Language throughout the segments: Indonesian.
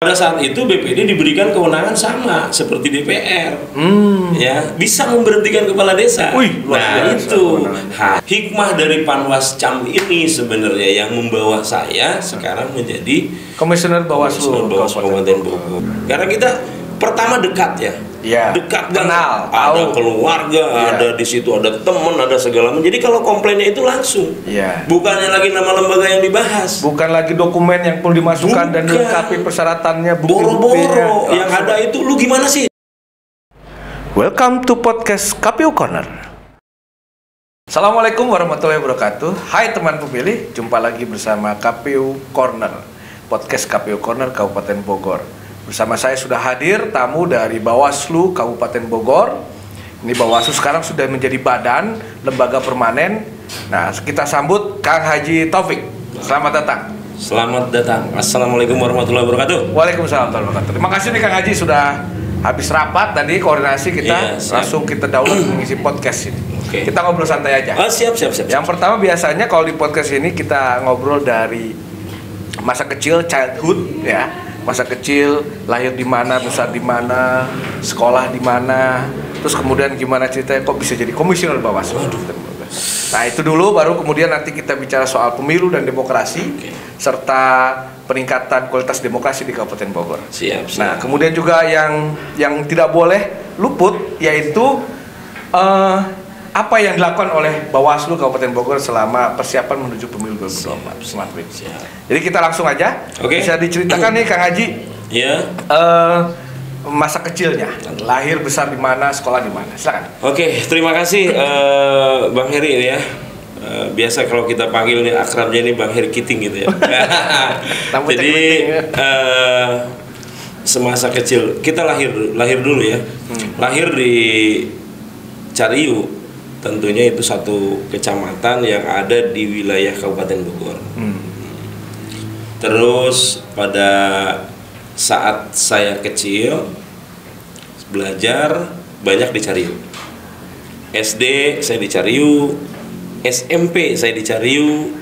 Pada saat itu BPD diberikan kewenangan sama seperti DPR, ya bisa memberhentikan kepala desa. Nah itu hikmah dari Panwas Cam ini sebenarnya yang membawa saya sekarang menjadi Komisioner Bawaslu Kabupaten Bogor. Karena kita pertama dekat ya. Ya, dekat, kenal, ada keluarga, ada di situ ada teman, ada segala macam. Jadi kalau komplainnya itu langsung, bukannya lagi nama lembaga yang dibahas, bukan lagi dokumen yang perlu dimasukkan dan dilengkapi persyaratannya, boro-boro yang ada itu lu gimana sih? Welcome to podcast KPU Corner. Assalamualaikum warahmatullahi wabarakatuh. Hai teman pemilih, jumpa lagi bersama KPU Corner, podcast KPU Corner Kabupaten Bogor. Bersama saya sudah hadir tamu dari Bawaslu Kabupaten Bogor. Ini Bawaslu sekarang sudah menjadi badan lembaga permanen. Nah, kita sambut Kang Haji Taufik. Selamat datang. Selamat datang. Assalamualaikum warahmatullahi wabarakatuh. Waalaikumsalam warahmatullahi wabarakatuh. Terima kasih nih Kang Haji sudah habis rapat tadi koordinasi kita, langsung kita download mengisi podcast ini. Kita ngobrol santai aja. Siap. Yang pertama biasanya kalau di podcast ini kita ngobrol dari masa kecil, childhood ya. Masa kecil, lahir di mana, besar di mana, sekolah di mana, terus kemudian gimana ceritanya kok bisa jadi komisioner Bawaslu. Nah itu dulu, baru kemudian nanti kita bicara soal pemilu dan demokrasi, serta peningkatan kualitas demokrasi di Kabupaten Bogor. Siap. Nah kemudian juga yang tidak boleh luput yaitu apa yang dilakukan oleh Bawaslu Kabupaten Bogor selama persiapan menuju pemilu 2024. Jadi kita langsung aja. Bisa diceritakan nih Kang Haji, masa kecilnya, lahir besar di mana, sekolah di mana. Silakan. Terima kasih Bang Heri ya. Biasa kalau kita panggil nih akrabnya ini Bang Heri Kiting gitu ya. Jadi semasa kecil kita lahir dulu ya. Lahir di Cariu. Tentunya itu satu kecamatan yang ada di wilayah Kabupaten Bogor. Terus pada saat saya kecil belajar banyak di Cariu. SD saya di Cariu, SMP saya di Cariu,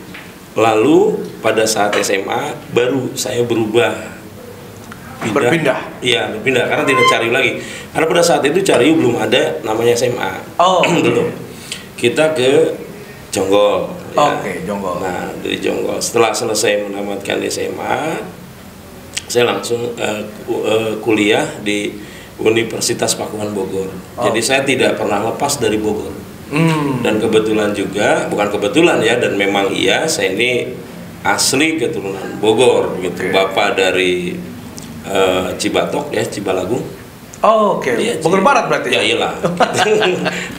lalu pada saat SMA baru saya berubah. Berpindah karena tidak Cariu lagi. Karena pada saat itu Cariu belum ada namanya SMA. Belum. Kita ke Jonggol. Jonggol. Nah, dari Jonggol. Setelah selesai menamatkan SMA, saya langsung kuliah di Universitas Pakuan Bogor. Jadi saya tidak pernah lepas dari Bogor. Dan kebetulan juga, bukan kebetulan ya, dan memang iya, saya ini asli keturunan Bogor gitu. Bapak dari Cibatok ya, Cibalagung. Ya, Bogor Barat berarti ya? Iyalah.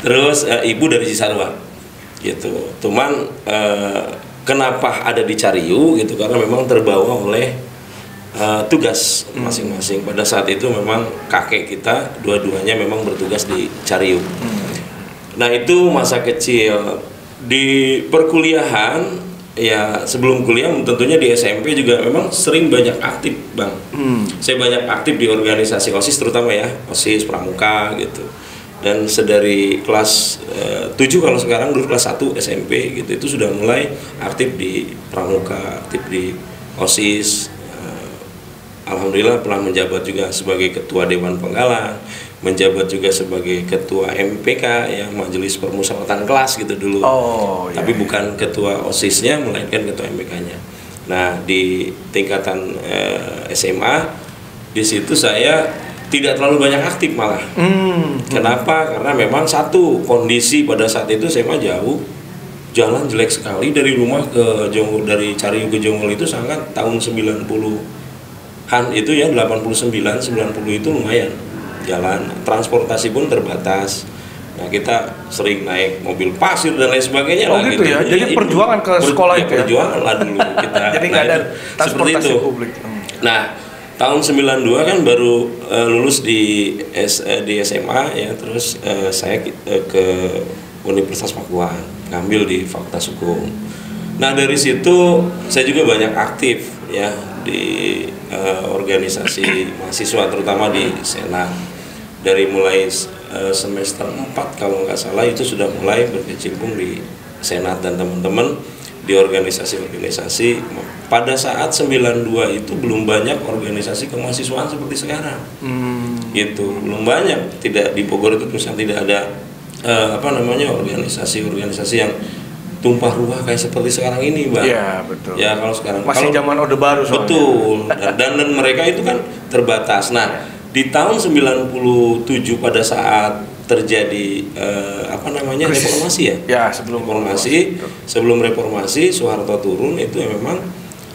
Terus ibu dari Cisarua gitu. Cuman kenapa ada di Cariu gitu, karena memang terbawa oleh tugas masing-masing. Pada saat itu memang kakek kita dua-duanya memang bertugas di Cariu. Nah itu masa kecil. Di perkuliahan ya, sebelum kuliah tentunya di SMP juga memang sering banyak aktif Bang. Saya banyak aktif di organisasi OSIS terutama ya, OSIS Pramuka gitu. Dan sedari kelas 7 kalau sekarang, dulu kelas 1 SMP gitu, itu sudah mulai aktif di Pramuka, aktif di OSIS. Alhamdulillah pernah menjabat juga sebagai ketua Dewan Penggalang, menjabat juga sebagai ketua MPK ya, Majelis Permusyawaratan Kelas gitu dulu. Tapi bukan ketua OSIS-nya, melainkan ketua MPK-nya. Nah, di tingkatan SMA di situ saya tidak terlalu banyak aktif malah. Kenapa? Karena memang satu kondisi pada saat itu SMA jauh, jalan jelek sekali dari rumah ke Jonggol, dari Cariu ke Jonggol itu sangat tahun 90-an itu ya, 89, 90 itu lumayan. Jalan, transportasi pun terbatas. Nah, kita sering naik mobil pasir dan lain sebagainya lah gitu ya. Jadi perjuangan ke sekolah itu ya. Perjuangan lah dulu kita. Jadi nggak ada transportasi publik. Nah, tahun 92 kan baru lulus di SMA ya, terus saya ke Universitas Pakuan, ngambil di Fakultas Hukum. Nah, dari situ saya juga banyak aktif ya di organisasi mahasiswa, terutama di Senat. Dari mulai semester 4 kalau nggak salah itu sudah mulai berkecimpung di Senat, dan teman-teman di di organisasi-organisasi. Pada saat 92 itu belum banyak organisasi kemahasiswaan seperti sekarang. Gitu, belum banyak. Tidak di Bogor itu misalnya tidak ada organisasi-organisasi yang tumpah ruah kayak seperti sekarang ini, Bang. Iya, betul. Ya, kalau sekarang masih zaman Orde Baru soalnya. Betul. Dan mereka itu kan terbatas. Nah, di tahun 97 pada saat terjadi reformasi ya. Ya, sebelum reformasi. Sebelum reformasi Soeharto turun itu memang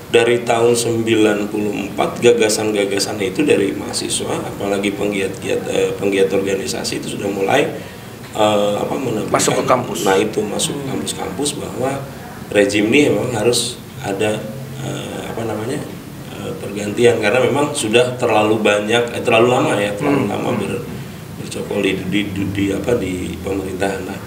dari tahun 94 gagasan-gagasan itu dari mahasiswa, apalagi penggiat organisasi itu sudah mulai masuk ke kampus. Nah, itu masuk ke kampus-kampus bahwa rejim ini memang harus ada pergantian karena memang sudah terlalu lama bercokol di pemerintahan. Nah,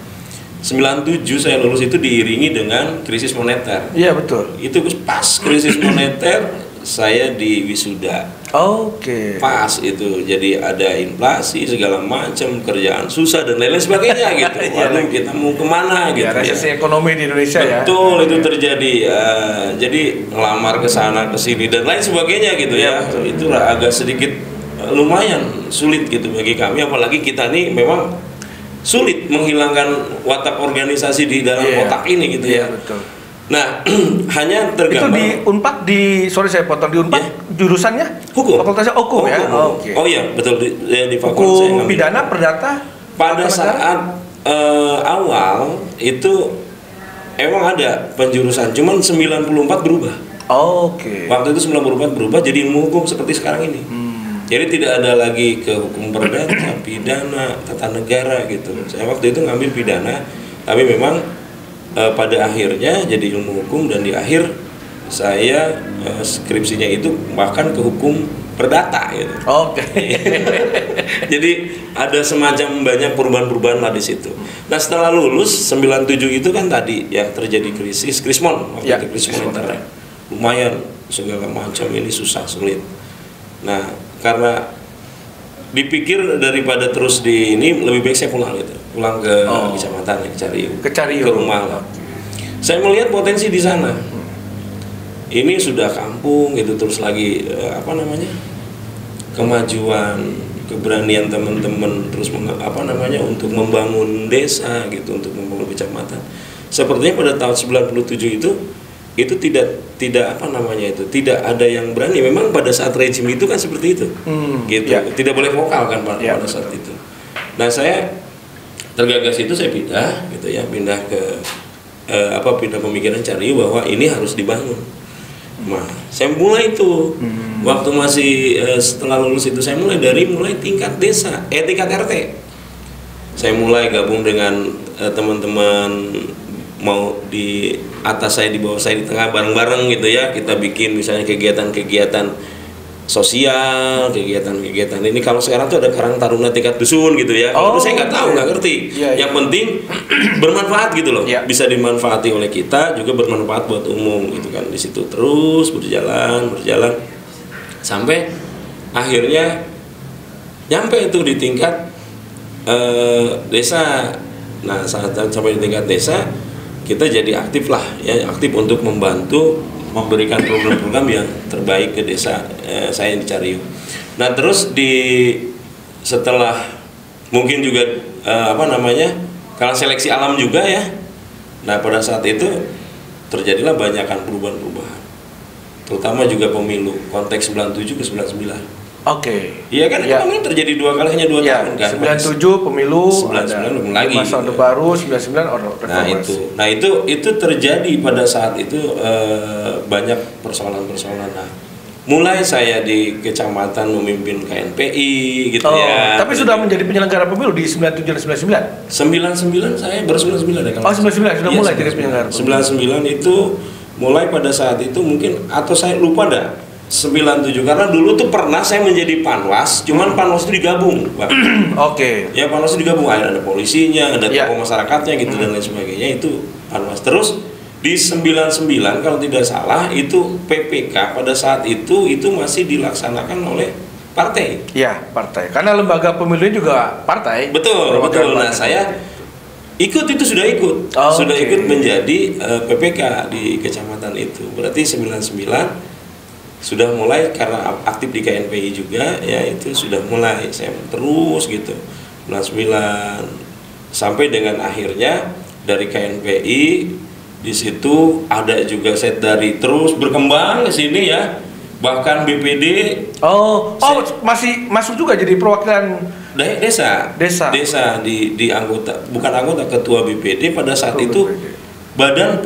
97 saya lulus itu diiringi dengan krisis moneter. Iya, betul. Itu pas krisis moneter saya di wisuda. Oke. Pas itu, jadi ada inflasi segala macam, kerjaan susah dan lain-lain sebagainya gitu. Waduh, kita mau kemana gitu ya? Resesi ekonomi di Indonesia. Betul, itu terjadi. Jadi ngelamar ke sana ke sini dan lain sebagainya gitu ya. Itu agak sedikit lumayan sulit gitu bagi kami, apalagi kita nih memang sulit menghilangkan watak organisasi di dalam otak ini gitu ya. Betul. Nah, hanya tergambar. Itu di Unpad sorry saya potong, di Unpad jurusannya hukum. Fakultasnya hukum ya. Okay. Oh iya, betul di fakultas hukum pidana perdata. Pada saat awal itu emang ada penjurusan, cuman 94 berubah. Oke. Waktu itu 94 berubah jadi ilmu hukum seperti sekarang ini. Jadi tidak ada lagi ke hukum perdata, pidana, tata negara gitu. Saya waktu itu ngambil pidana, tapi memang pada akhirnya jadi ilmu hukum dan di akhir saya skripsinya itu bahkan ke hukum perdata gitu. Oke. Jadi ada semacam banyak perubahan-perubahan lah di situ. Nah, setelah lulus 97 itu kan tadi ya terjadi krismon waktu itu krisis moneter. Lumayan segala macam ini susah sulit. Nah, karena dipikir daripada terus di ini lebih baik saya pulang ke kecamatan ke Cariu, ke rumah lah. Saya melihat potensi di sana. Ini sudah kampung gitu, terus lagi kemajuan, keberanian teman-teman terus untuk membangun desa gitu, untuk membangun kecamatan. Sepertinya pada tahun 97 itu tidak ada yang berani. Memang pada saat rejim itu kan seperti itu, gitu. Tidak boleh vokal kan pada saat itu. Nah, saya tergagas itu saya pindah pemikiran Cariu bahwa ini harus dibangun. Nah, saya mulai itu waktu masih setelah lulus itu saya mulai tingkat desa, tingkat RT. Saya mulai gabung dengan teman-teman, mau di atas saya, di bawah saya, di tengah, bareng-bareng gitu ya. Kita bikin misalnya kegiatan-kegiatan sosial, kegiatan-kegiatan ini. Kalau sekarang tuh ada Karang Taruna tingkat dusun gitu ya. Kalau itu saya nggak tahu, nggak ngerti. Yang penting bermanfaat gitu loh. Bisa dimanfaati oleh kita, juga bermanfaat buat umum gitu kan. Di situ terus berjalan sampai akhirnya nyampe itu di tingkat desa. Nah, saat sampai di tingkat desa kita jadi aktif untuk membantu memberikan program-program yang terbaik ke desa saya di Cariu. Nah, terus setelah mungkin juga karena seleksi alam juga ya. Nah, pada saat itu terjadilah banyakan perubahan-perubahan, terutama juga pemilu konteks 97 ke 99. Oke. Iya kan, itu terjadi dua kali, hanya 2 tahun kan. 97 pemilu, 99 lagi. Masa Orde Baru, 99 reformasi. Nah itu terjadi pada saat itu banyak persoalan-persoalan. Nah, mulai saya di kecamatan memimpin KNPI gitu ya. Tapi sudah menjadi penyelenggara pemilu di 97 dan 99. 99 saya baru 99 ya. 99 sudah mulai jadi penyelenggara pemilu. 99 itu mulai pada saat itu mungkin, atau saya lupa dah. 97, karena dulu tuh pernah saya menjadi panwas, cuman panwas itu digabung, Bang. Oke. Ya, panwas itu digabung, ada polisinya, ada tokoh masyarakatnya gitu dan lain sebagainya, itu panwas. Terus di 99 kalau tidak salah itu PPK pada saat itu masih dilaksanakan oleh partai. Iya, partai. Karena lembaga pemilunya juga partai. Betul. Nah, saya Ikut itu sudah ikut, Oh, sudah oke. ikut menjadi PPK di kecamatan itu. Berarti 99 sudah mulai karena aktif di KNPI juga, ya itu sudah mulai saya terus gitu. 99 sampai dengan akhirnya dari KNPI di situ ada juga saya dari terus berkembang ke sini ya. Bahkan BPD masih masuk juga jadi perwakilan desa di anggota, bukan anggota, ketua BPD pada saat Ketua itu BPD. Badan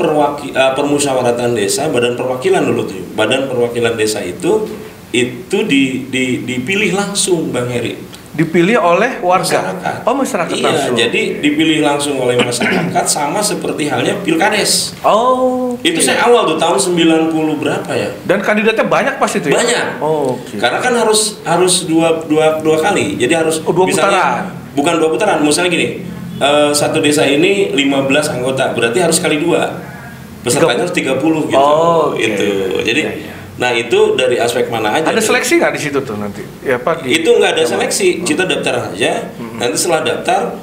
Permusyawaratan Desa, Badan Perwakilan dulu tuh. Badan Perwakilan Desa itu dipilih langsung Bang Heri. Dipilih oleh warga. Masyarakat. Oh, masyarakat Iya, langsung. jadi dipilih langsung oleh masyarakat sama seperti halnya Pilkades. Oh. Itu saya awal tuh tahun 90 berapa ya? Dan kandidatnya banyak pas itu ya? Banyak. Oh, oke. Karena kan harus dua kali. Jadi harus Dua putaran. Bukan 2 putaran. Misalnya gini, satu desa ini 15 anggota, berarti harus kali 2. Pesertanya harus 30 gitu. Oh, oke. Itu. Jadi Iya, iya. nah itu dari aspek mana aja. Ada seleksi nggak di situ tuh nanti? Ya, Pak, Itu nggak ada seleksi, kita daftar aja. Nanti setelah daftar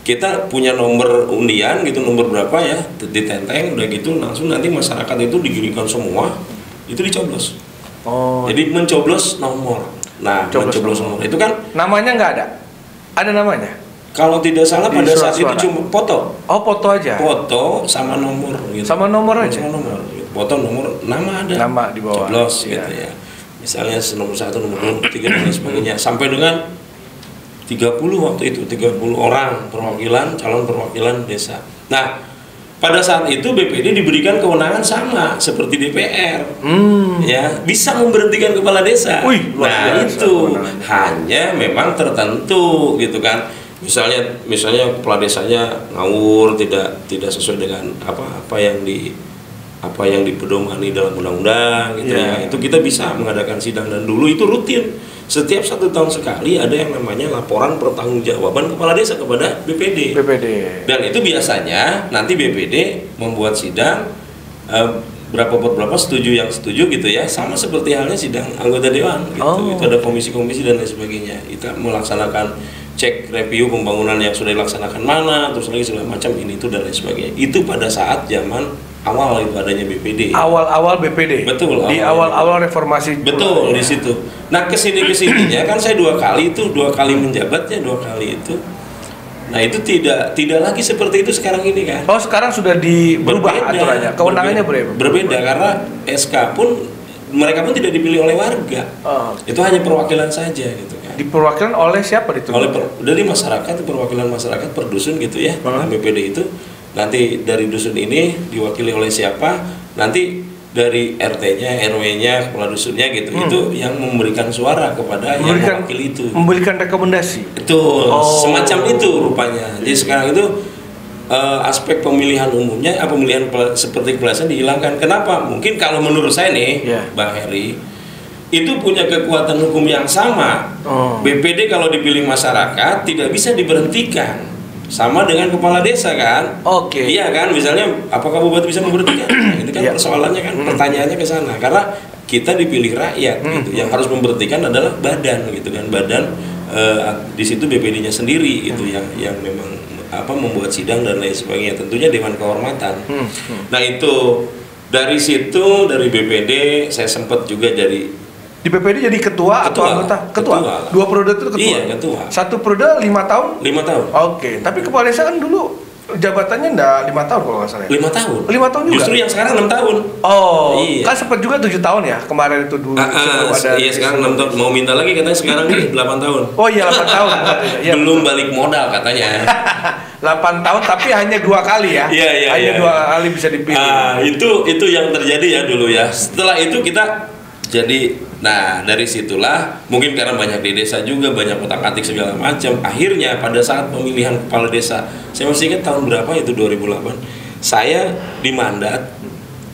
kita punya nomor undian gitu, nomor berapa ya, ditenteng, udah gitu langsung nanti masyarakat itu digilingkan semua, itu dicoblos. Oh. Jadi mencoblos nomor. Nah, Coblos mencoblos nomor. nomor itu kan Namanya nggak ada? Ada namanya? kalau tidak salah Di pada surat saat itu suara. cuma foto, Oh, foto aja. foto sama nomor gitu. Sama nomor aja? Sama nomor. Foto, nomor, nama ada. Nama di bawah. Coblos Iya. gitu ya. Misalnya nomor 1, nomor 2, nomor 3 dan lain sebagainya. Sampai dengan 30 waktu itu, 30 orang perwakilan, calon perwakilan desa. Nah, pada saat itu BPD diberikan kewenangan sama seperti DPR. Ya, bisa memberhentikan kepala desa. Wih, luar nah, biasa itu kewenangannya. hanya memang tertentu gitu kan. Misalnya kepala desanya ngawur, tidak sesuai dengan apa yang dipedomani dalam undang-undang gitu Yeah. ya. Itu kita bisa mengadakan sidang, dan dulu itu rutin. Setiap 1 tahun sekali ada yang namanya laporan pertanggungjawaban kepala desa kepada BPD. BPD. Dan itu biasanya nanti BPD membuat sidang, berapa setuju yang setuju gitu ya, sama seperti halnya sidang anggota dewan gitu. Oh. Itu ada komisi-komisi dan lain sebagainya. Kita melaksanakan cek review pembangunan yang sudah dilaksanakan mana, terus lagi segala macam ini itu dan lain sebagainya. Itu pada saat zaman awal itu adanya BPD. Awal-awal BPD. Betul, Di awal. awal-awal reformasi. Betul, Ya. di situ. Nah, kesininya kan saya 2 kali menjabatnya 2 kali itu. Nah, itu tidak lagi seperti itu sekarang ini kan. Oh, sekarang sudah berubah aturannya. Kewenangannya berbeda karena SK pun mereka pun tidak dipilih oleh warga. Oh. Itu hanya perwakilan saja gitu kan. Diperwakilan oleh siapa itu? Dari masyarakat, perwakilan masyarakat per dusun gitu ya. Nah, BPD itu nanti dari dusun ini diwakili oleh siapa? Nanti dari RT-nya, RW-nya, kepala dusunnya gitu. Itu yang memberikan suara kepada yang mewakili itu. Memberikan rekomendasi. Betul, Oh. semacam itu rupanya. Jadi sekarang itu aspek pemilihan umumnya, seperti kepelasan dihilangkan. Kenapa? Mungkin kalau menurut saya nih, Ya. Bang Heri, itu punya kekuatan hukum yang sama. Oh. BPD kalau dipilih masyarakat tidak bisa diberhentikan. Sama dengan kepala desa kan? Oke. Iya kan? Misalnya, apakah bupati bisa memberhentikan? Itu kan Iya. persoalannya kan, pertanyaannya ke sana. Karena kita dipilih rakyat, gitu. Yang harus memberhentikan adalah badan, gitu kan? Badan di situ BPD-nya sendiri, itu yang memang membuat sidang dan lain sebagainya. Tentunya Dewan Kehormatan. Nah itu dari situ, dari BPD saya sempat juga jadi Di BPD jadi ketua atau anggota? Ketua. 2 periode itu ketua. Iya, ketua. 1 periode 5 tahun. 5 tahun. Oke, tapi kepala desa kan dulu jabatannya enggak 5 tahun kalau nggak salah. 5 tahun. 5 tahun juga. Justru yang sekarang 6 tahun. Oh, Iya. kan sempat juga 7 tahun ya kemarin itu dulu. sebelum ada. Iya, sekarang 6 tahun. Mau minta lagi katanya sekarang nih 8 tahun. Oh iya 8 tahun. Iya. Belum balik modal katanya. 8 tahun tapi hanya 2 kali ya. Iya, Hanya iya. 2 kali bisa dipilih. Itu yang terjadi ya dulu ya. Setelah itu kita jadi, nah dari situlah mungkin karena banyak di desa juga, banyak otak-atik segala macam. Akhirnya pada saat pemilihan kepala desa, saya masih ingat tahun berapa itu, 2008. Saya dimandat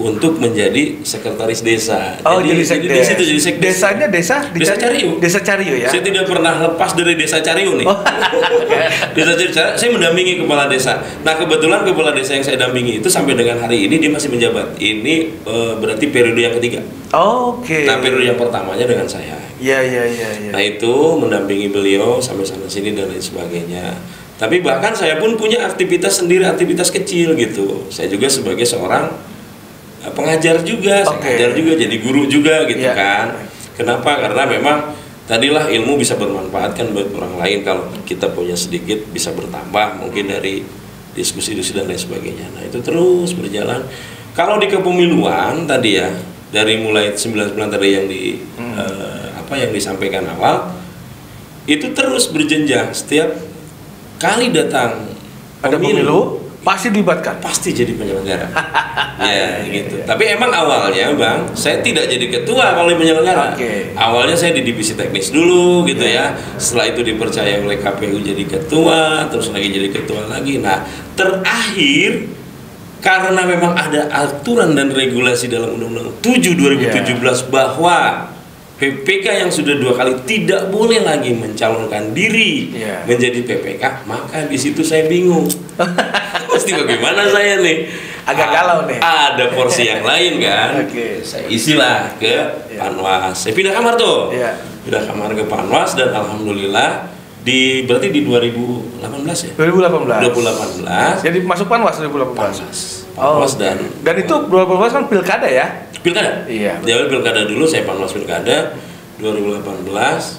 untuk menjadi sekretaris desa. Oh, jadi di sekdes. situ jadi sekdes. Desanya desa di Desa Cariu. Desa Cariu ya. Saya tidak pernah lepas dari desa Cariu nih. Oh. Desa Cariu, saya mendampingi kepala desa. Nah kebetulan kepala desa yang saya dampingi itu sampai dengan hari ini dia masih menjabat. Ini berarti periode yang ketiga. Oke. Nah periode yang pertamanya dengan saya. Iya. Nah itu mendampingi beliau sampai sana sini dan lain sebagainya. Tapi bahkan saya pun punya aktivitas sendiri, aktivitas kecil gitu. Saya juga sebagai seorang pengajar juga, saya ngajar juga, jadi guru juga gitu kan. Kenapa? Karena memang tadilah ilmu bisa bermanfaat kan buat orang lain, kalau kita punya sedikit bisa bertambah mungkin dari diskusi-diskusi dan lain sebagainya. Nah itu terus berjalan. Kalau di kepemiluan tadi ya, dari mulai 99 tadi yang yang disampaikan awal, itu terus berjenjang. Setiap kali datang ada pemilu pasti dilibatkan, pasti jadi penyelenggara. Ya gitu. Tapi emang awalnya Bang, saya tidak jadi ketua kalau penyelenggara. Awalnya saya di divisi teknis dulu gitu ya. Setelah itu dipercaya oleh KPU jadi ketua, terus lagi jadi ketua lagi. Nah terakhir karena memang ada aturan dan regulasi dalam Undang-Undang 7 2017 bahwa PPK yang sudah 2 kali tidak boleh lagi mencalonkan diri menjadi PPK, maka di situ saya bingung. Pasti bagaimana saya nih? Agak galau nih. Ada porsi yang lain kan? Saya isilah ke Panwas. Saya pindah kamar tuh. Pindah kamar ke Panwas dan alhamdulillah berarti di 2018 ya? 2018. Jadi masuk Panwas 2018. Panwas dan itu 2018 kan pilkada ya? Pilkada? Iya. Di awal pilkada dulu, saya Panwas pilkada 2018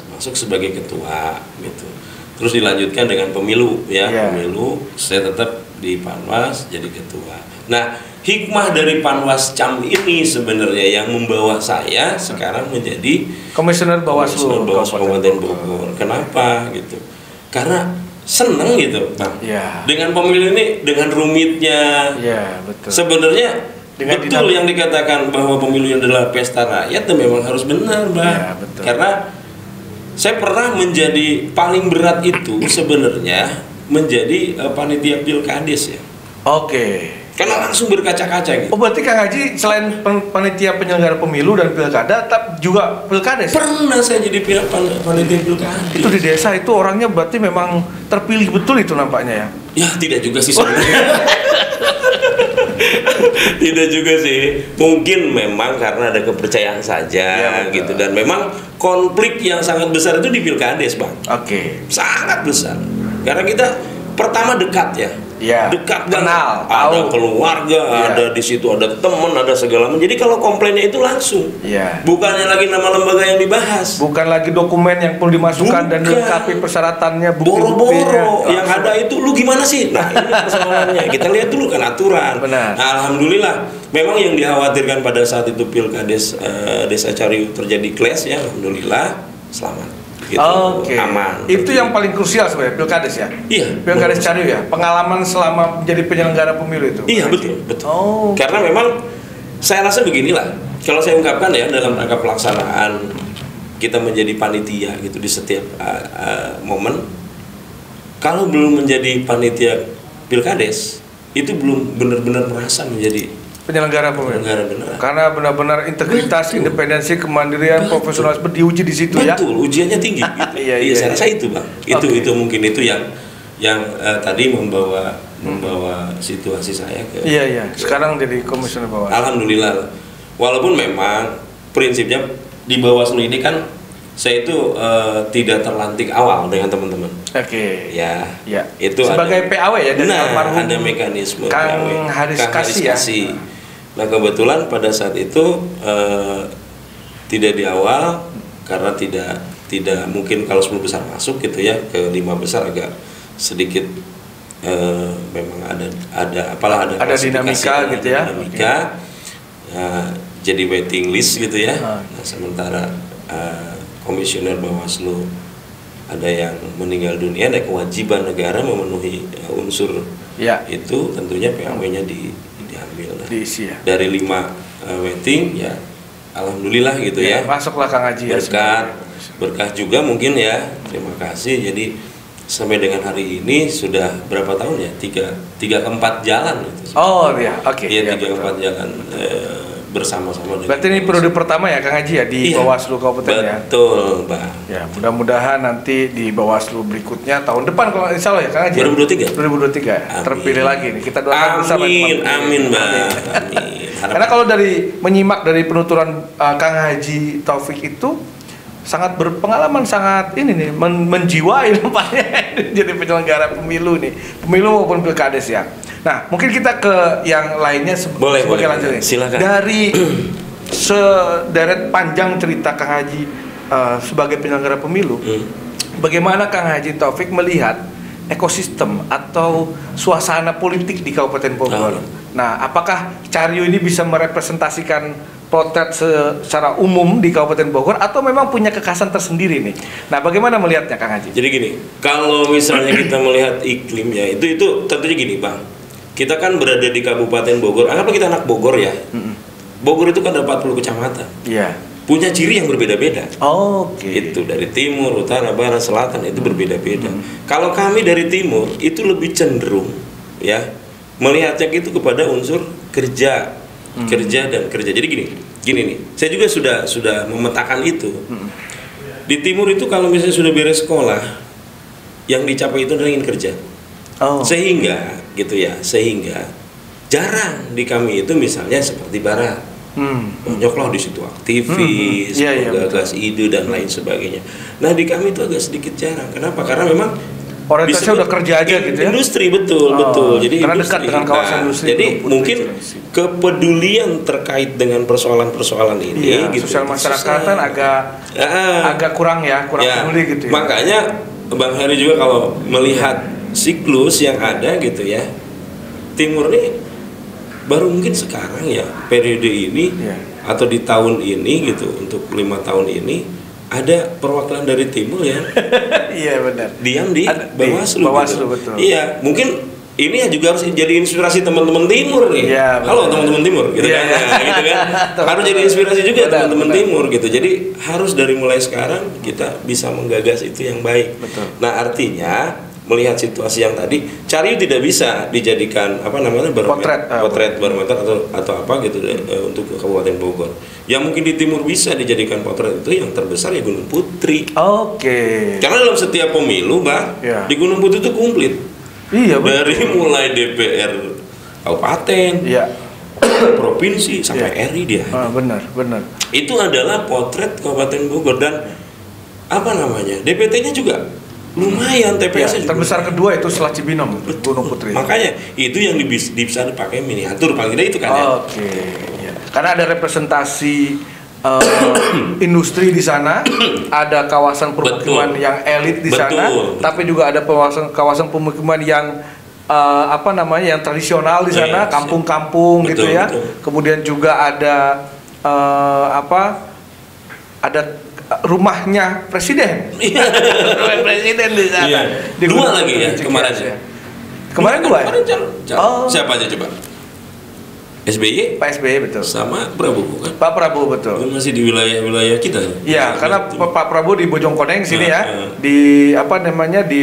masuk sebagai ketua gitu. Terus dilanjutkan dengan pemilu ya, pemilu saya tetap di Panwas jadi ketua. Nah, hikmah dari Panwas Cam ini sebenarnya yang membawa saya sekarang menjadi Komisioner Bawaslu Kabupaten Bogor. Kenapa gitu? Karena seneng gitu, Bang. Dengan pemilu ini, dengan rumitnya. Betul. Sebenarnya betul yang dikatakan bahwa pemilu adalah pesta rakyat, itu memang harus benar, Bang. Karena saya pernah menjadi paling berat itu sebenarnya menjadi panitia pilkades ya. Karena langsung berkaca-kaca gitu. Berarti Kang Haji selain panitia penyelenggara pemilu dan pilkada, juga pilkades? Pernah saya jadi panitia pilkades. Itu di desa itu orangnya berarti memang terpilih betul itu nampaknya ya? Ya tidak juga sih sebenarnya. Tidak juga sih. Mungkin memang karena ada kepercayaan saja gitu, dan memang konflik yang sangat besar itu di pilkades, Bang. Sangat besar. Karena kita pertama dekat ya, dekat kenal, ada keluarga, ada di situ ada teman, ada segala macam. Jadi kalau komplainnya itu langsung, bukannya lagi nama lembaga yang dibahas, bukan lagi dokumen yang perlu dimasukkan dan dilengkapi persyaratannya, boro-boro yang ada itu lu gimana sih? Nah ini persoalannya. Kita lihat dulu kan aturan. Nah, alhamdulillah memang yang dikhawatirkan pada saat itu pilkades Desa Cariu terjadi clash ya, alhamdulillah selamat. Gitu, aman. Itu yang paling krusial sebenarnya pilkades ya. Pilkades Cariu ya. Pengalaman selama menjadi penyelenggara pemilu itu. Iya betul. Karena memang saya rasa beginilah. Kalau saya ungkapkan ya dalam rangka pelaksanaan kita menjadi panitia gitu di setiap momen. Kalau belum menjadi panitia pilkades itu belum benar-benar merasa menjadi penyelenggara pemilu. Beneran. Karena benar-benar integritas, independensi, kemandirian, profesionalisme diuji di situ ya. Betul, ujiannya tinggi. Gitu. Saya rasa itu, Bang. Itu mungkin itu yang tadi membawa situasi saya ke. Sekarang jadi komisioner Bawaslu. Alhamdulillah. Walaupun memang prinsipnya di Bawaslu ini kan saya itu tidak terlantik awal dengan teman-teman. Itu sebagai PAW ya dari almarhum. Ada mekanisme Kang Haris Kasih. Nah kebetulan pada saat itu tidak di awal karena tidak mungkin kalau 10 besar masuk gitu ya, ke 5 besar agak sedikit memang ada dinamika gitu ya. Jadi waiting list gitu ya. Nah, sementara komisioner Bawaslu ada yang meninggal dunia, ada kewajiban negara memenuhi unsur itu, tentunya PAW-nya diambil. Diisi ya. Dari 5 waiting ya, alhamdulillah gitu ya. Masuklah Kang Haji berkah juga mungkin ya. Terima kasih. Jadi sampai dengan hari ini sudah berapa tahun ya? 3 ke 4 jalan itu. 3 ke 4 jalan bersama-sama. Berarti ini periode pertama ya Kang Haji ya di Bawaslu Kabupaten ya. Betul, Bang. Ya, mudah-mudahan nanti di Bawaslu berikutnya tahun depan kalau insya Allah ya Kang Haji. 2023 terpilih lagi nih. Kita doakan bersama. Amin, Bang. Karena kalau dari menyimak dari penuturan Kang Haji Taufik itu sangat berpengalaman, sangat ini nih menjiwai nampaknya jadi penyelenggara pemilu nih, pemilu maupun pilkades ya. Nah, mungkin kita ke yang lainnya boleh, sebagai lanjut nih. Silakan. Dari sederet panjang cerita Kang Haji sebagai penyelenggara pemilu, bagaimana Kang Haji Taufik melihat ekosistem atau suasana politik di Kabupaten Bogor? Nah, apakah Caryu ini bisa merepresentasikan potret secara umum di Kabupaten Bogor atau memang punya kekhasan tersendiri nih? Nah, bagaimana melihatnya Kang Haji? Jadi gini, kalau misalnya kita melihat iklimnya itu tentunya gini Bang. Kita kan berada di Kabupaten Bogor, anggaplah kita anak Bogor ya. Bogor itu kan ada 40 kecamatan. Iya. Punya ciri yang berbeda-beda. Oke. Itu dari timur, utara, barat, selatan itu berbeda-beda. Kalau kami dari timur itu lebih cenderung ya melihatnya itu kepada unsur kerja, kerja dan kerja. Jadi gini nih. Saya juga sudah memetakan itu. Di timur itu kalau misalnya sudah beres sekolah, yang dicapai itu adalah ingin kerja. Sehingga gitu ya, sehingga jarang di kami itu misalnya seperti barat. Banyak loh di situ aktivis, menggagas ide dan lain sebagainya. Nah di kami itu agak sedikit jarang. Kenapa? Karena memang orientasinya udah kerja aja gitu ya. Industri betul. Jadi karena industri. dekat dengan kawasan industri. Jadi mungkin kepedulian terkait dengan persoalan-persoalan ini, gitu, sosial masyarakatan agak kurang peduli gitu ya. Makanya Bang Heri juga kalau melihat siklus yang ada gitu ya, timur nih baru mungkin sekarang ya periode ini atau di tahun ini gitu, untuk 5 tahun ini ada perwakilan dari timur ya. Iya benar. Diam di Bawaslu. Bawaslu gitu. betul. Iya, mungkin ini ya juga harus jadi inspirasi teman-teman timur nih. Ya, halo teman-teman timur gitu kan. Nah, gitu kan. Harus jadi inspirasi juga teman-teman timur gitu. Jadi harus dari mulai sekarang kita bisa menggagas itu yang baik. Betul. Nah, artinya melihat situasi yang tadi, Caryu tidak bisa dijadikan potret barometer atau apa gitu untuk Kabupaten Bogor. Yang mungkin di timur bisa dijadikan potret itu yang terbesar ya Gunung Putri. Karena dalam setiap pemilu, Bang, di Gunung Putri itu komplit. Iya, dari mulai DPR kabupaten, provinsi sampai RI dia. Benar. Itu adalah potret Kabupaten Bogor dan DPT-nya juga lumayan, TPS-nya juga terbesar kedua itu setelah Cibinong, Gunung Putri. Makanya itu yang bisa dipakai miniatur paling tidak itu kan ya. Karena ada representasi industri di sana, ada kawasan permukiman yang elit di sana, tapi juga ada kawasan permukiman yang yang tradisional di sana, kampung-kampung gitu ya. Kemudian juga ada ada rumahnya presiden. Rumah presiden di sana. Di dua lagi ya kemarin ya. Kemarin dua. Siapa aja coba? SBY? Pak SBY betul. Sama Prabowo kan? Pak Prabowo betul. Masih di wilayah kita. Iya, karena Pak Prabowo di Bojongkoneng sini di di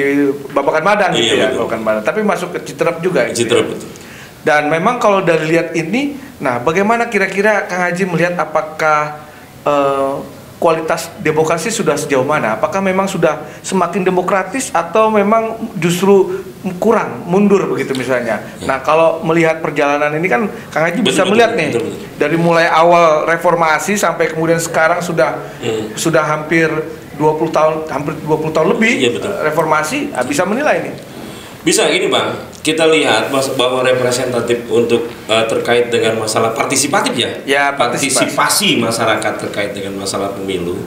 Babakan Madang gitu ya, Babakan Madang. Tapi masuk ke Citerep juga. Citerep betul. Dan memang kalau dari lihat ini, nah bagaimana kira-kira Kang Haji melihat apakah kualitas demokrasi sudah sejauh mana? Apakah memang sudah semakin demokratis atau memang justru kurang, mundur begitu misalnya? Nah, kalau melihat perjalanan ini kan Kang Haji bisa melihat nih dari mulai awal reformasi sampai kemudian sekarang sudah hampir 20 tahun lebih reformasi, bisa menilai nih. Bisa gini Bang, kita lihat bahwa representatif untuk terkait dengan masalah partisipatif partisipasi masyarakat terkait dengan masalah pemilu.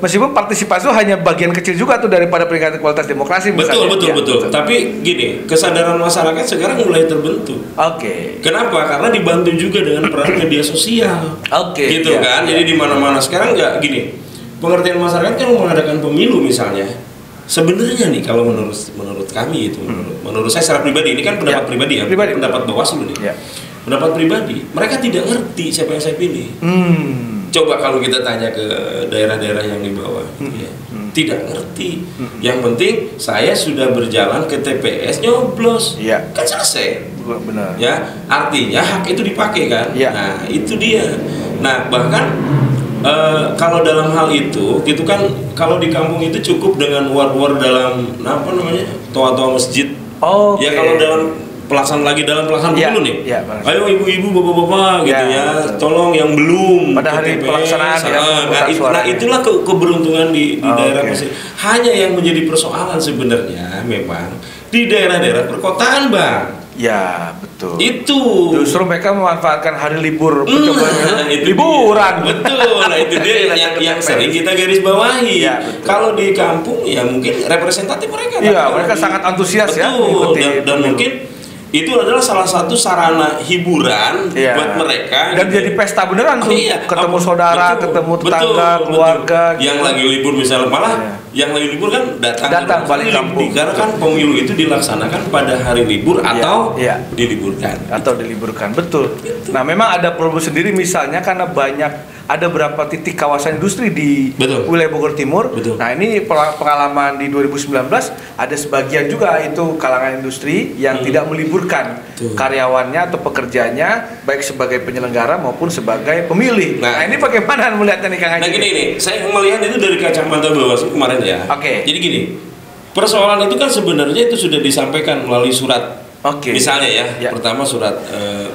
Meskipun partisipasi itu hanya bagian kecil juga tuh daripada peningkatan kualitas demokrasi. Betul. Tapi gini, kesadaran masyarakat sekarang mulai terbentuk. Kenapa? Karena dibantu juga dengan peran media sosial. Jadi di mana-mana sekarang nggak gini. Pengertian masyarakat kan mengadakan pemilu misalnya. Sebenarnya nih kalau menurut kami itu, menurut saya secara pribadi, ini kan pendapat pribadi ya, pendapat Bawaslu nih. Pendapat pribadi, mereka tidak ngerti siapa yang saya pilih. Coba kalau kita tanya ke daerah-daerah yang di bawah, tidak ngerti. Yang penting saya sudah berjalan ke TPS nyoblos, kan selesai. Benar. Ya, artinya hak itu dipakai kan. Nah itu dia. Nah bahkan kalau dalam hal itu, gitu kan, kalau di kampung itu cukup dengan war dalam toa-toa masjid. Ya kalau dalam pelaksanaan lagi dalam pelaksanaan Iya, pemilu nih. iya, Bang. Ayo ibu-ibu, bapak-bapak gitu Iya, ya, betul. tolong yang belum Pada hari ke TPS, pelaksanaan ya, pemungutan nah, suaranya. itulah keberuntungan di daerah Oke. masing. Hanya yang menjadi persoalan sebenarnya memang di daerah-daerah perkotaan, Bang. Ya, betul. Itu Justru mereka memanfaatkan hari libur pencoblosan itu liburan. dia. Betul, nah itu dia yang sering kita garis bawahi. Iya, betul. Kalau di kampung ya mungkin representatif mereka. Iya, tapi mereka kalau sangat antusias ya betul, mengikuti dan pemilu. mungkin itu adalah salah satu sarana hiburan Iya. buat mereka. Dan jadi pesta beneran tuh. Iya, Ketemu apa- saudara, betul, ketemu betul, tetangga, betul. keluarga. Yang gitu. lagi libur misalnya malah Iya. yang lagi libur kan datang Balik kampung. Karena kan pemilu itu dilaksanakan pada hari libur atau iya. diliburkan. Atau diliburkan, betul. Nah, memang ada problem sendiri misalnya karena ada berapa titik kawasan industri di Betul. wilayah Bogor Timur. Betul. Nah, ini pengalaman di 2019 ada sebagian juga itu kalangan industri yang tidak meliburkan Betul. karyawannya atau pekerjanya baik sebagai penyelenggara maupun sebagai pemilih. Nah, Nah, ini bagaimana melihatnya nih Kang Haji? Nah gini nih, saya melihat itu dari kacamata Bawaslu kemarin ya. Oke. Jadi gini, persoalan itu kan sebenarnya itu sudah disampaikan melalui surat. Oke. Misalnya ya, Ya. pertama surat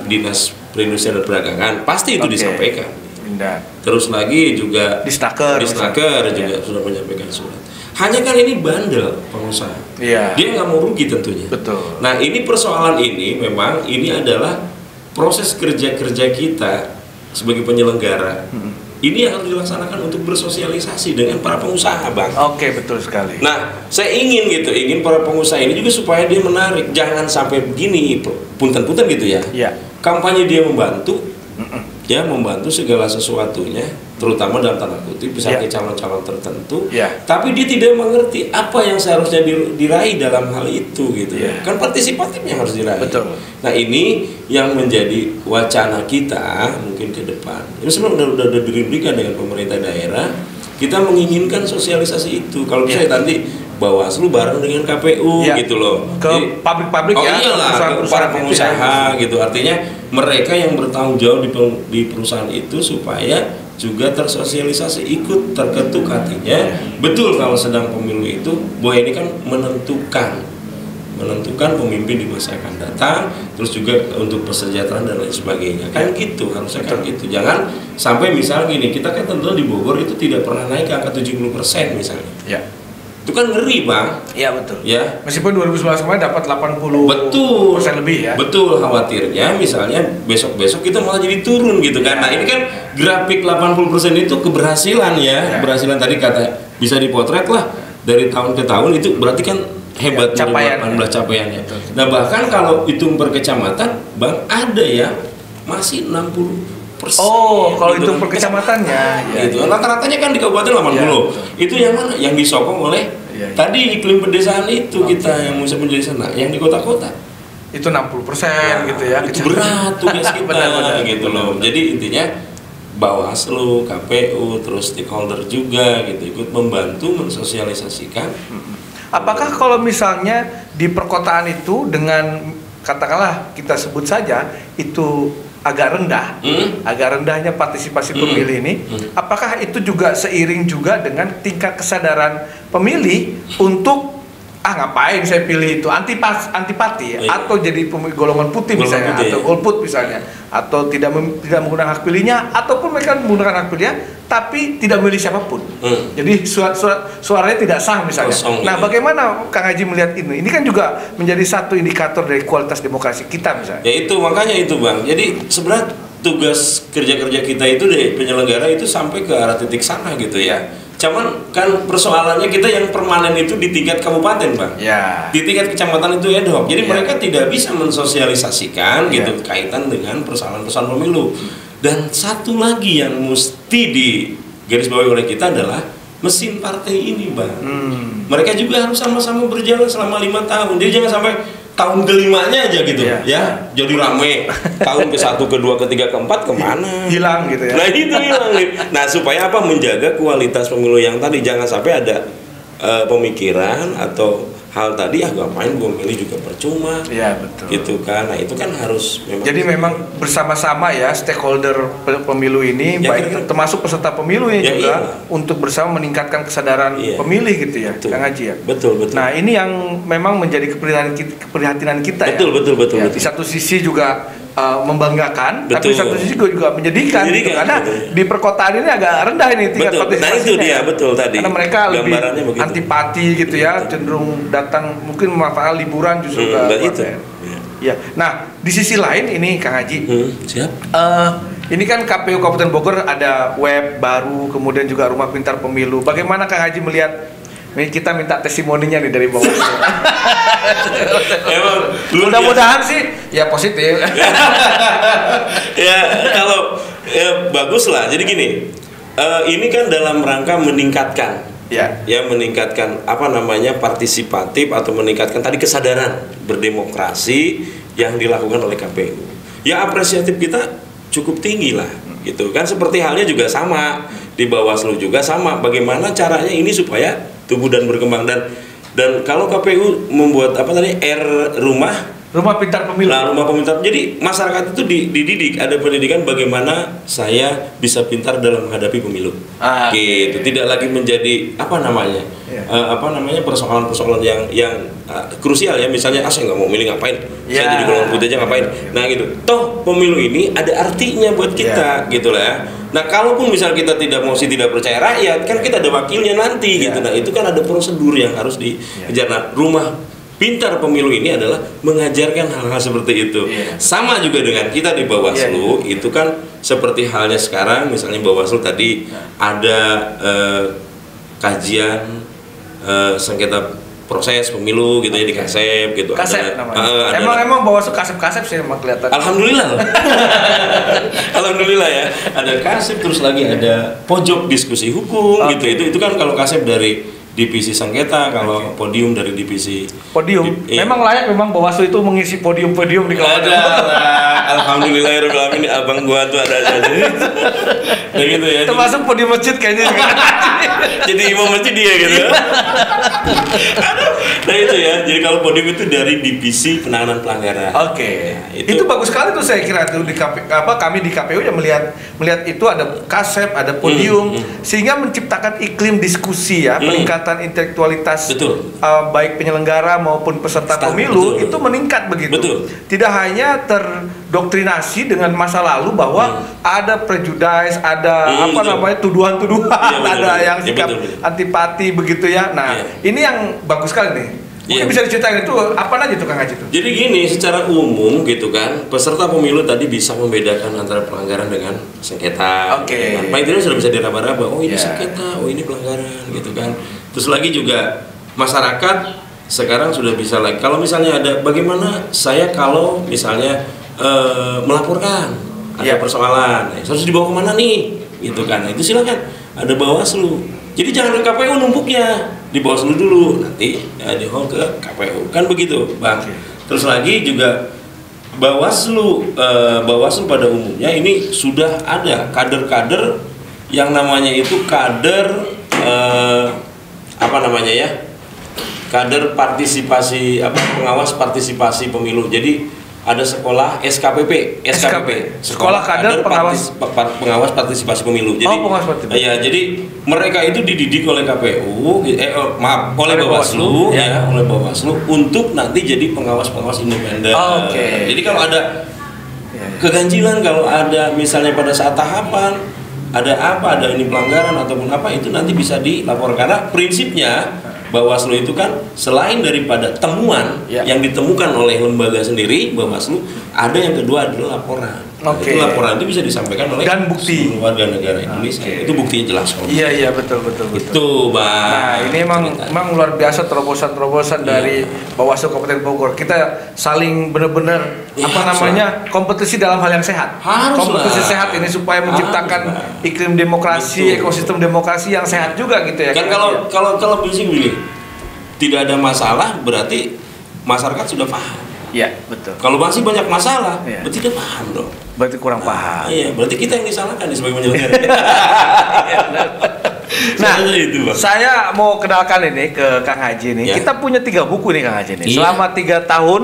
Dinas Perindustrian dan Perdagangan, pasti itu Oke. disampaikan. Indah. Terus lagi juga Disnaker Disnaker misalnya. juga Ya. sudah menyampaikan surat. Hanya kan ini bandel pengusaha. Iya. Dia nggak mau rugi tentunya. Betul. Nah ini persoalan ini memang ini adalah proses kerja-kerja kita sebagai penyelenggara. Ini yang harus dilaksanakan untuk bersosialisasi dengan para pengusaha, Bang. Oke, betul sekali. Nah, saya ingin para pengusaha ini juga supaya dia menarik. Jangan sampai begini, punten-punten gitu ya. Iya. Kampanye dia membantu, ya membantu segala sesuatunya, terutama dalam tanda kutip bisa Ya. ke calon-calon tertentu. Ya. Tapi dia tidak mengerti apa yang seharusnya diraih dalam hal itu gitu. Ya. Kan partisipatif yang harus diraih. Betul. Nah ini yang menjadi wacana kita mungkin ke depan. Ini sebenarnya udah diberikan dengan pemerintah daerah. Kita menginginkan sosialisasi itu. Kalau bisa Ya. nanti Bawaslu bareng dengan KPU Ya. gitu loh. Ke pabrik-pabrik oh ya, iyalah, ke perusahaan-perusahaan para itu ya. pengusaha gitu. Artinya mereka yang bertanggung jawab di perusahaan itu supaya juga tersosialisasi, ikut terketuk hatinya. Betul kalau sedang pemilu itu bahwa ini kan menentukan pemimpin di masa akan datang, terus juga untuk kesejahteraan dan lain sebagainya. Kan gitu, harusnya kan gitu. Jangan sampai misalnya gini, kita kan tentu di Bogor itu tidak pernah naik ke angka 70% misalnya. Ya. Itu kan ngeri, Bang. Iya, betul. Ya. Meskipun 2019 kemarin dapat 80% Betul. lebih ya. Betul, khawatirnya misalnya besok-besok kita malah jadi turun gitu kan. Nah, ini kan grafik 80% itu keberhasilan ya. Ya. Keberhasilan tadi kata bisa dipotret lah dari tahun ke tahun, itu berarti kan hebat Ya, capaian. 2018 capaiannya. Betul. Nah, bahkan kalau hitung per kecamatan, Bang, ada ya masih 60%. Oh, kalau itu gitu. per kecamatannya, ya. Gitu. Rata-ratanya kan di kabupaten 80. Ya, Itu yang mana? Yang disokong oleh Ya, ya. tadi iklim pedesaan itu kita yang bisa menjadi sana. Yang di kota-kota Itu 60% gitu ya. itu berat tugas kita Benar-benar. gitu loh. Jadi intinya Bawaslu, KPU, terus stakeholder juga gitu ikut membantu mensosialisasikan. Apakah kalau misalnya di perkotaan itu dengan katakanlah kita sebut saja itu agak rendah, agak rendahnya partisipasi pemilih ini, apakah itu juga seiring juga dengan tingkat kesadaran pemilih untuk ngapain saya pilih itu antipati ya, Iya. atau jadi golongan putih Golongan misalnya, putih, atau ya. golput misalnya, atau tidak menggunakan hak pilihnya, ataupun mereka menggunakan hak pilihnya tapi tidak memilih siapapun. Jadi suaranya tidak sah misalnya. Kosong, Nah, ya. bagaimana Kang Haji melihat ini? Ini kan juga menjadi satu indikator dari kualitas demokrasi kita misalnya. Ya itu makanya itu Bang. Jadi sebenarnya tugas kerja-kerja kita itu dari penyelenggara itu sampai ke arah titik sana gitu ya. Cuman kan persoalannya kita yang permanen itu di tingkat kabupaten, Bang. Ya. Di tingkat kecamatan itu ad hoc. Jadi Ya. mereka tidak bisa mensosialisasikan Ya. gitu kaitan dengan persoalan-persoalan pemilu. Dan satu lagi yang mesti digarisbawahi oleh kita adalah mesin partai ini, Bang. Mereka juga harus sama-sama berjalan selama 5 tahun. Jadi jangan sampai tahun kelimanya aja gitu Ya. ya jadi rame. Tahun ke-1, ke-2, ke-3, ke-4 kemana? Hilang gitu ya. Nah itu hilang nih. Nah supaya apa? Menjaga kualitas pemilu yang tadi, jangan sampai ada pemikiran atau hal tadi, ngapain gue milih juga percuma. Iya, betul. Gitu kan. Nah, itu kan harus memang. Jadi memang bersama-sama ya stakeholder pemilu ini, Ya, baik kan. termasuk peserta pemilunya Ya, juga, iya. untuk bersama meningkatkan kesadaran Iya. pemilih gitu ya, Betul. Kang Haji ya. Betul. Nah, ini yang memang menjadi keprihatinan kita ya. Betul. Ya, di satu sisi juga membanggakan, tapi Betul. satu sisi juga menyedihkan gitu, karena betul. di perkotaan ini agak rendah ini tingkat Betul. Nah, partisipasinya. itu dia betul tadi. Karena mereka lebih Gambarannya begitu. antipati gitu ya, cenderung datang mungkin memanfaatkan liburan justru ke dan itu. ya. Ya. Nah, di sisi lain ini Kang Haji, Siap. ini kan KPU Kabupaten Bogor ada web baru, kemudian juga rumah pintar pemilu. Bagaimana Kang Haji melihat? Ini kita minta testimoninya nih dari Bawaslu. Emang Mudah-mudahan sih ya positif. Ya kalau bagus lah. Jadi gini, ini kan dalam rangka meningkatkan, Ya. meningkatkan apa namanya partisipatif atau meningkatkan tadi kesadaran berdemokrasi yang dilakukan oleh KPU. Ya apresiatif kita cukup tinggi lah, gitu kan. Seperti halnya juga sama di Bawaslu juga sama. Bagaimana caranya ini supaya tumbuh dan berkembang, dan kalau KPU membuat apa tadi Rumah pintar pemilu. Nah, rumah pemintar. Jadi masyarakat itu dididik, ada pendidikan bagaimana saya bisa pintar dalam menghadapi pemilu. Gitu. Tidak lagi menjadi apa namanya? Persoalan-persoalan yang krusial ya. Misalnya saya nggak mau milih ngapain? Saya jadi golongan putih aja ngapain? Nah, gitu. Toh pemilu ini ada artinya buat kita, gitu lah ya. Nah, kalaupun misal kita tidak percaya rakyat, kan kita ada wakilnya nanti gitu. Nah, itu kan ada prosedur yang harus dikejar. Nah, rumah pintar pemilu ini adalah mengajarkan hal-hal seperti itu. Sama juga dengan kita di Bawaslu, itu kan seperti halnya sekarang, misalnya Bawaslu tadi ada kajian sengketa proses pemilu gitu ya di Kasep gitu. Kasep namanya. Emang Bawaslu Kasep sih emang kelihatan. Alhamdulillah. Alhamdulillah ya. Ada Kasep, terus lagi ada pojok diskusi hukum gitu. Itu kan kalau Kasep dari divisi sengketa, kalau podium dari divisi podium. Memang layak memang Bawaslu itu mengisi podium-podium di kawasan. Alhamdulillahirobbilalamin, abang gua tuh ada aja. Kayak gitu ya. Termasuk podium masjid kayaknya juga. Jadi imam masjid dia gitu. Nah itu ya. Jadi kalau podium itu dari divisi penanganan pelanggaran. Oke. Nah, itu bagus sekali tuh saya kira tuh di kami di KPU ya melihat itu ada Kasep, ada podium sehingga menciptakan iklim diskusi ya, peningkatan intelektualitas baik penyelenggara maupun peserta pemilu itu meningkat begitu. Tidak hanya terdoktrinasi dengan masa lalu bahwa ada prejudice, ada tuduhan-tuduhan, ada yang sikap antipati begitu ya. Nah, ini yang bagus sekali nih. Mungkin bisa diceritain itu apa aja tuh Kang Haji tuh? Jadi gini, secara umum gitu kan, peserta pemilu tadi bisa membedakan antara pelanggaran dengan sengketa. Oke. Paling tidak sudah bisa diraba-raba, oh ini sengketa, oh ini pelanggaran gitu kan. Terus lagi juga masyarakat sekarang sudah bisa lagi. Kalau misalnya ada, bagaimana saya kalau misalnya melaporkan ada persoalan, harus dibawa kemana nih? Gitu kan. Nah, itu silakan ada Bawaslu. Jadi jangan ke KPU numpuknya, di Bawaslu dulu, nanti di hold ke KPU, kan begitu, Bang. Terus lagi juga Bawaslu pada umumnya ini sudah ada kader-kader yang namanya itu kader kader partisipasi pengawas partisipasi pemilu. Jadi ada sekolah SKPP. Sekolah Kader Pengawas Partisipasi Pemilu. Jadi pengawas partisipasi. Ya, jadi mereka itu dididik oleh KPU, oleh Bawaslu oleh Bawaslu untuk nanti jadi pengawas-pengawas independen. Jadi kalau ada keganjilan, kalau ada misalnya pada saat tahapan ada ini pelanggaran ataupun apa, itu nanti bisa dilaporkan. Karena prinsipnya Bawaslu itu kan selain daripada temuan yang ditemukan oleh lembaga sendiri, Bawaslu ada yang kedua adalah laporan. Itu laporan itu bisa disampaikan oleh dan bukti warga negara Indonesia. Itu buktinya jelas kok. Iya betul. Itu, Bang. Nah, ini emang luar biasa terobosan dari Bawaslu Kabupaten Bogor. Kita saling benar-benar kompetisi dalam hal yang sehat. Kompetisi sehat ini supaya menciptakan iklim demokrasi, ekosistem demokrasi yang sehat juga gitu ya. Kan kalau prinsip begini, tidak ada masalah berarti masyarakat sudah paham. Iya, betul. Kalau masih banyak masalah, berarti dia paham dong. Berarti kurang paham. Iya, berarti kita yang disalahkan sebagai penyelenggara. Nah, Soalnya itu, Bang. saya mau kenalkan ini ke Kang Haji nih. Ya. Kita punya 3 buku nih Kang Haji nih. Iya. Selama 3 tahun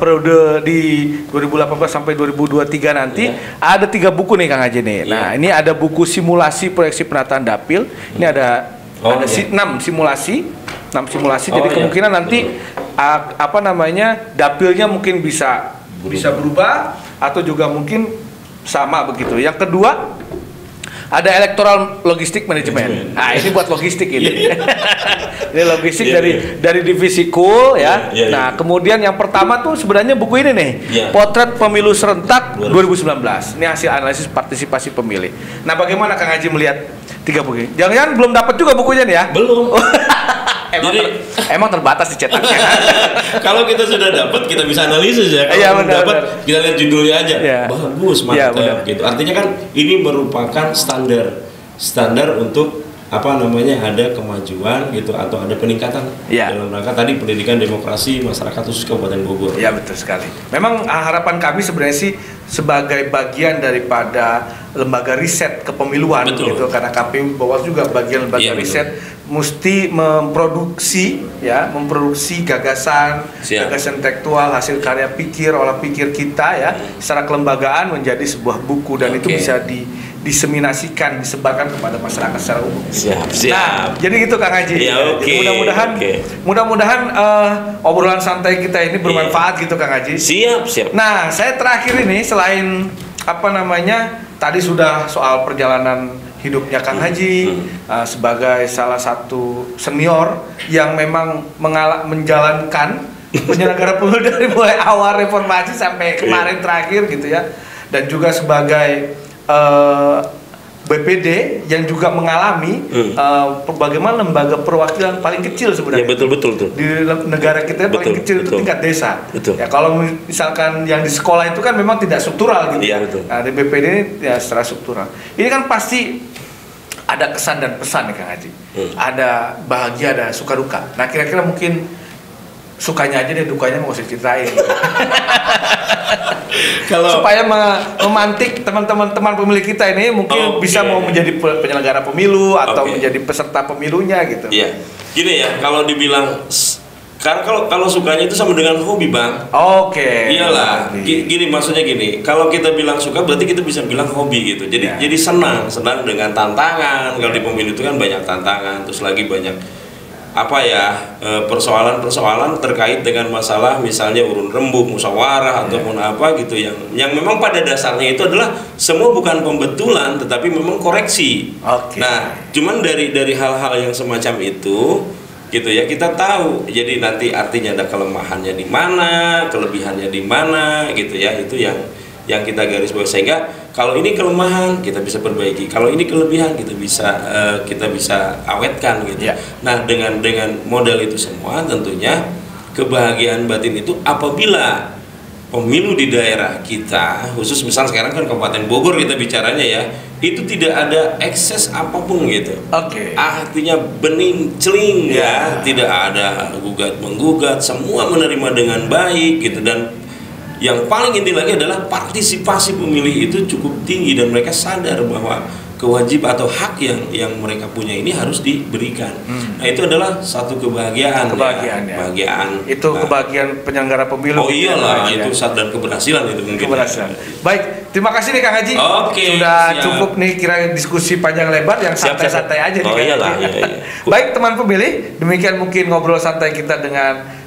periode di 2018 sampai 2023 nanti ada 3 buku nih Kang Haji nih. Nah, ini ada buku simulasi proyeksi penataan dapil. Ini ada 6 simulasi. 6 simulasi. Jadi kemungkinan nanti dapilnya mungkin bisa berubah atau juga mungkin sama begitu. Yang kedua ada electoral logistik manajemen. Nah, ini buat logistik ini. Ini logistik dari divisi KUL ya. Nah, kemudian yang pertama tuh sebenarnya buku ini nih. Potret Pemilu Serentak 2019. Ini hasil analisis partisipasi pemilih. Nah, bagaimana Kang Haji melihat 3 buku ini? Jangan-jangan belum dapat juga bukunya nih ya? Belum. Emang terbatas dicetaknya. Kalau kita sudah dapat, kita bisa analisis ya. Kalau belum dapat, kita lihat judulnya aja. Bagus, mantap gitu. Artinya kan ini merupakan standar untuk ada kemajuan gitu atau ada peningkatan dalam rangka tadi pendidikan demokrasi masyarakat khusus Kabupaten Bogor. Ya, betul sekali. Memang harapan kami sebenarnya sih sebagai bagian daripada lembaga riset kepemiluan gitu, karena KPU Bawaslu juga bagian lembaga riset, mesti memproduksi gagasan intelektual, hasil karya pikir, olah pikir kita ya secara kelembagaan menjadi sebuah buku dan itu bisa diseminasikan, disebarkan kepada masyarakat secara umum. Nah, jadi gitu Kang Haji. Mudah-mudahan obrolan santai kita ini bermanfaat gitu Kang Haji. Siap. Nah, saya terakhir ini selain tadi sudah soal perjalanan hidupnya Kang Haji sebagai salah satu senior yang memang menjalankan penyelenggara pemilu dari mulai awal reformasi sampai kemarin terakhir gitu ya, dan juga sebagai BPD yang juga mengalami bagaimana lembaga perwakilan paling kecil sebenarnya. Betul. Di negara kita paling kecil itu tingkat desa. Ya, kalau misalkan yang di sekolah itu kan memang tidak struktural gitu. Nah, di BPD ini ya secara struktural. Ini kan pasti ada kesan dan pesan nih Kang Haji. Ada bahagia, ada suka duka. Nah, kira-kira mungkin sukanya aja deh, dukanya mau usah ceritain. Supaya memantik teman-teman pemilih kita ini mungkin bisa mau menjadi penyelenggara pemilu atau menjadi peserta pemilunya gitu. Iya. Gini ya, kalau dibilang karena kalau sukanya itu sama dengan hobi, Bang. Iyalah. Gini maksudnya gini, kalau kita bilang suka berarti kita bisa bilang hobi gitu. Jadi senang dengan tantangan. Kalau di pemilu itu kan banyak tantangan, terus lagi banyak persoalan-persoalan terkait dengan masalah misalnya urun rembuk, musyawarah ataupun apa gitu yang memang pada dasarnya itu adalah semua bukan pembetulan tetapi memang koreksi. Nah, cuman dari hal-hal yang semacam itu gitu ya kita tahu. Jadi nanti artinya ada kelemahannya di mana, kelebihannya di mana gitu ya. Itu yang kita garis bawah, sehingga kalau ini kelemahan kita bisa perbaiki, kalau ini kelebihan kita bisa awetkan gitu. Nah, dengan model itu semua tentunya kebahagiaan batin itu apabila pemilu di daerah kita, khusus misal sekarang kan Kabupaten Bogor kita bicaranya ya, itu tidak ada ekses apapun gitu. Artinya bening celing tidak ada gugat menggugat, semua menerima dengan baik gitu. Dan yang paling inti lagi adalah partisipasi pemilih itu cukup tinggi dan mereka sadar bahwa kewajiban atau hak yang mereka punya ini harus diberikan. Nah, itu adalah satu kebahagiaan. Itu kebahagiaan penyelenggara pemilu. Itu dan keberhasilan itu mungkin. Baik, terima kasih nih Kang Haji. Sudah cukup nih kira diskusi panjang lebar yang santai-santai aja nih. Baik teman pemilih, demikian mungkin ngobrol santai kita dengan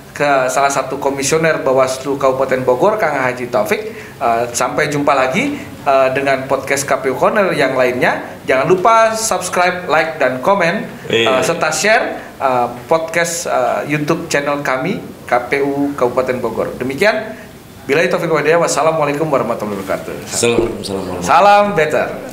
salah satu komisioner Bawaslu Kabupaten Bogor, Kang Haji Taufik. Sampai jumpa lagi dengan podcast KPU Corner yang lainnya. Jangan lupa subscribe, like, dan komen serta share podcast YouTube channel kami KPU Kabupaten Bogor. Demikian, billahi taufiq wal hidayah. Wassalamualaikum warahmatullahi wabarakatuh. Assalamualaikum. Salam better.